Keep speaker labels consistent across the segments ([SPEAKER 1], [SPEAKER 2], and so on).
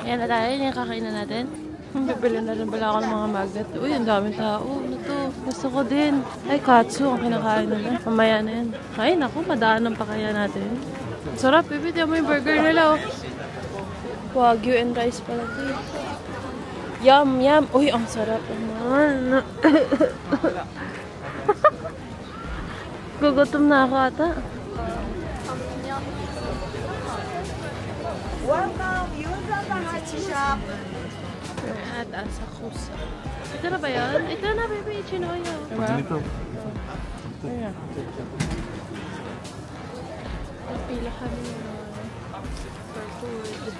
[SPEAKER 1] Ayan na tayo, yung kakain na natin. Bibili na rin pala ako ng mga magnet. Uy, ang daming tao. Ano to? Gusto ko din. Ay, katsu ang kinakain nila. Mamaya na yan. Ay, naku, madaanan pa kaya natin. Sarap, bibili mo yung burger nila, oh. Wagyu and rice pala ito. Yum, yum. Uy, ang sarap naman. Gugutom na ako ata.
[SPEAKER 2] Welcome, Yuza Tahachi Shop.
[SPEAKER 1] We're at Asakusa. Ito na ba yan? Ito na, baby. Chinoyo. Diba?
[SPEAKER 3] Ito.
[SPEAKER 1] Ayan. Pila kami for food.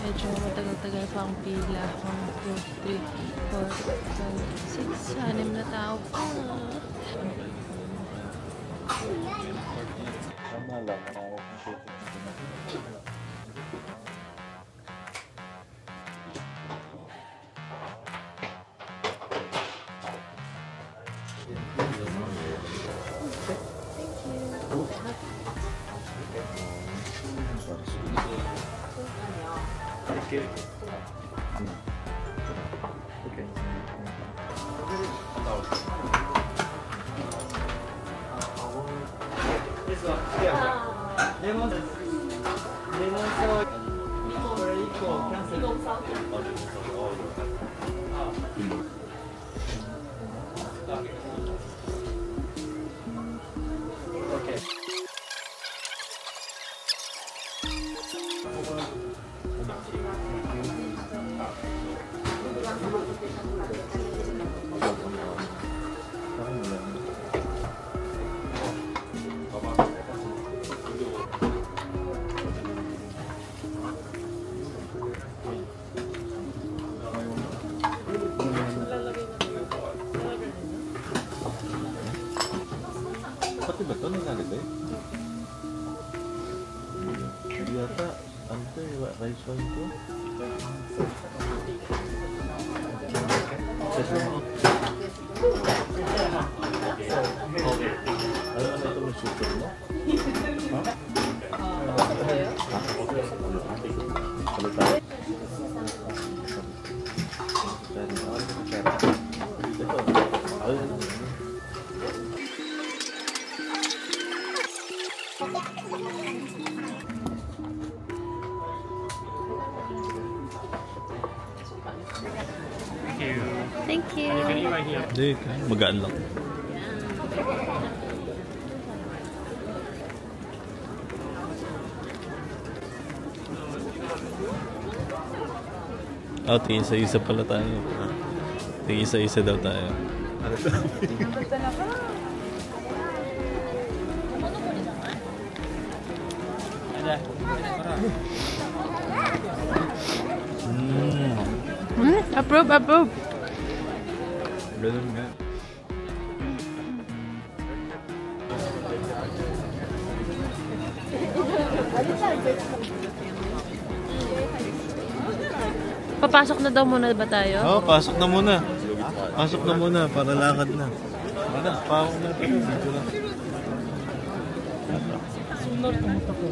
[SPEAKER 1] Medyo matagal-tagal pa ang pila. 1, 2, 3, 4, 5, 6, 6 na tao pa.
[SPEAKER 3] Tama lang. Marami kong shooting. Okay. This one, yeah. Lemon soy. For equal, cancel. Okay. Pati ba ito? Nangyari Hindi yata, ano ito yung rice wine ko? Okay. Ano ito may sugar mo? Ha? Palitan.
[SPEAKER 1] Thank you.
[SPEAKER 3] Hindi, magaan lang. Oh, tingin isa-isa pala tayo. Tingin isa-isa daw tayo. Ano sabi?
[SPEAKER 1] Approve, approve.
[SPEAKER 3] Ganun nga.
[SPEAKER 1] Papasok na daw muna ba tayo?
[SPEAKER 3] Oo, pasok na muna. Pasok na muna para lakad na. Pasok na tayo. Dito lang. Sunod ko mata ko.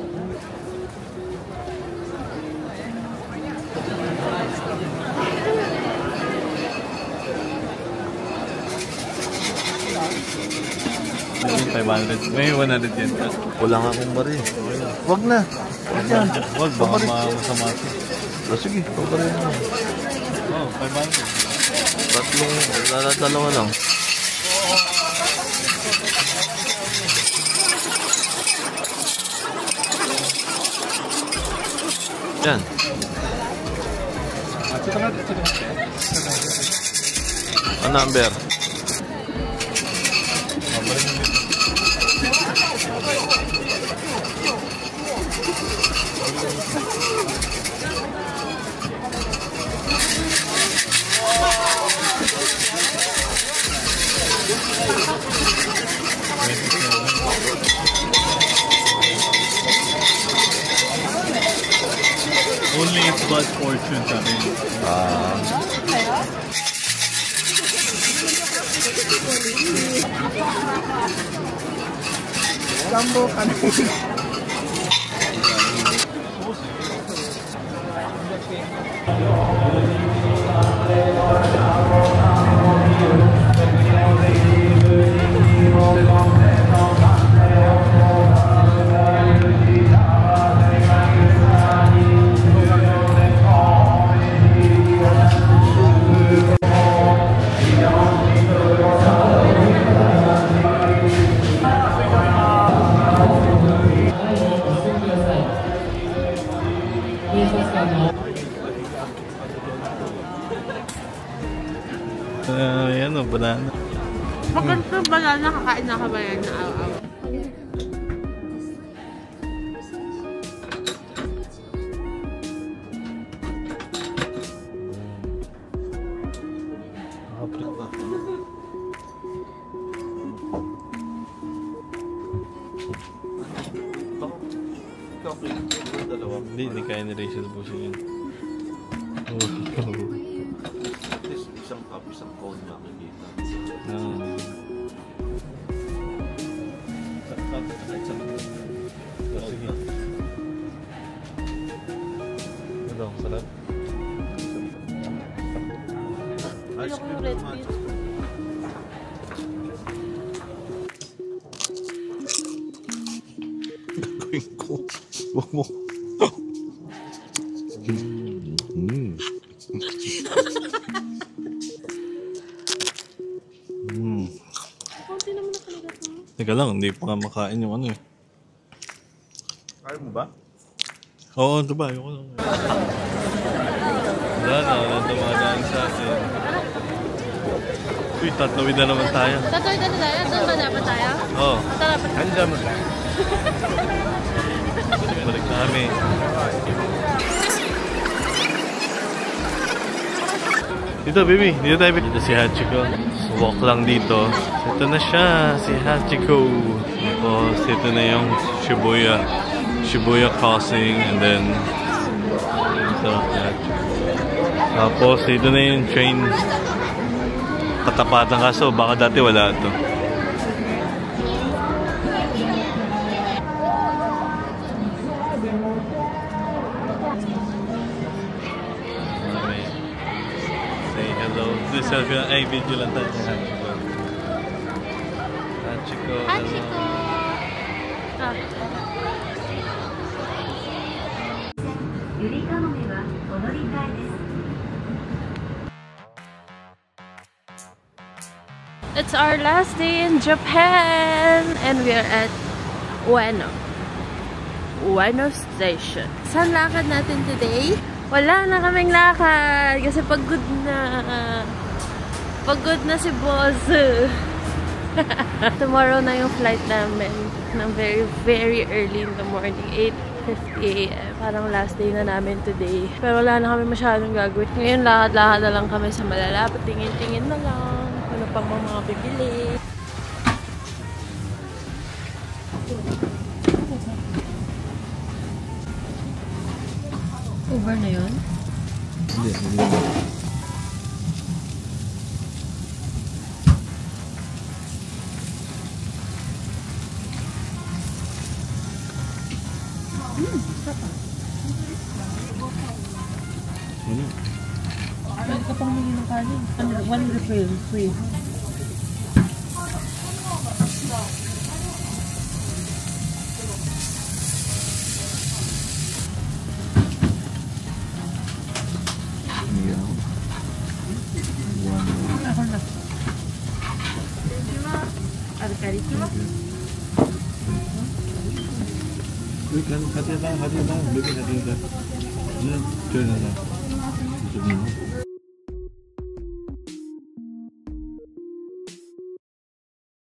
[SPEAKER 3] May 500. May 100 yan.
[SPEAKER 4] Wala nga akong bari. Wag na. Wag yan.
[SPEAKER 3] Wag, baka masama ito.
[SPEAKER 4] Sige, pabari na.
[SPEAKER 3] Oo, 500.
[SPEAKER 4] Tatlong, dalawa lang. Yan. Ang number?
[SPEAKER 3] Only if but fortune kami.
[SPEAKER 2] Jumbo kami.
[SPEAKER 3] Ayan o, banana.
[SPEAKER 1] Maganda banana, kakain na ka ba yan na aw-aw?
[SPEAKER 3] Hindi kaya ni Rachel Busing yun.
[SPEAKER 4] Isang cup, isang cone na makikita.
[SPEAKER 3] Sige. Ito, sarap.
[SPEAKER 4] Ice cream naman. Gawin ko. Huwag mo.
[SPEAKER 1] Konti naman nakaligat mo.
[SPEAKER 3] Teka lang, hindi pa nga makain yung ano eh.
[SPEAKER 4] Kaya mo ba?
[SPEAKER 3] Oo, ito ba? Ayoko lang. Wala na tumadaan sa atin. Uy, tatawid na naman tayo.
[SPEAKER 1] Tatoy na tayo? Doon ba dapat tayo?
[SPEAKER 3] Oo.
[SPEAKER 1] Tara, dapat.
[SPEAKER 3] Handa mo. Balik na kami. Dito, baby. Dito tayo. Dito si Hachiko. Walk lang dito. Ito na siya, si Hachiko. Tapos, ito na yung Shibuya Crossing. And then, ito, Hachiko. Tapos, ito na yung train. Katapatan kaso, baka dati wala ito. Say hello. This selfie lang. Ay, video lang tayo. Hachiko.
[SPEAKER 1] Hachiko! Ah. It's our last day in Japan and we are at Ueno Station. Saan lakad natin today? Wala na kaming lakad kasi pagod na. Pagod na si boss. Tomorrow na yung flight namin ng very early in the morning, 8:50 AM. Parang last day na namin today. Pero wala na kami masyadong gagawin. Ngayon lakad-lakad na lang kami sa malalapit. Tingin-tingin na lang. Ano pang mga bibili. Uber na yun?
[SPEAKER 3] Hindi.
[SPEAKER 1] Pwede ka pang muli ng kanin. One refill, free. Ako na. Arkariki.
[SPEAKER 3] Wait lang, hati lang. Bikin hati lang. Diyan na lang.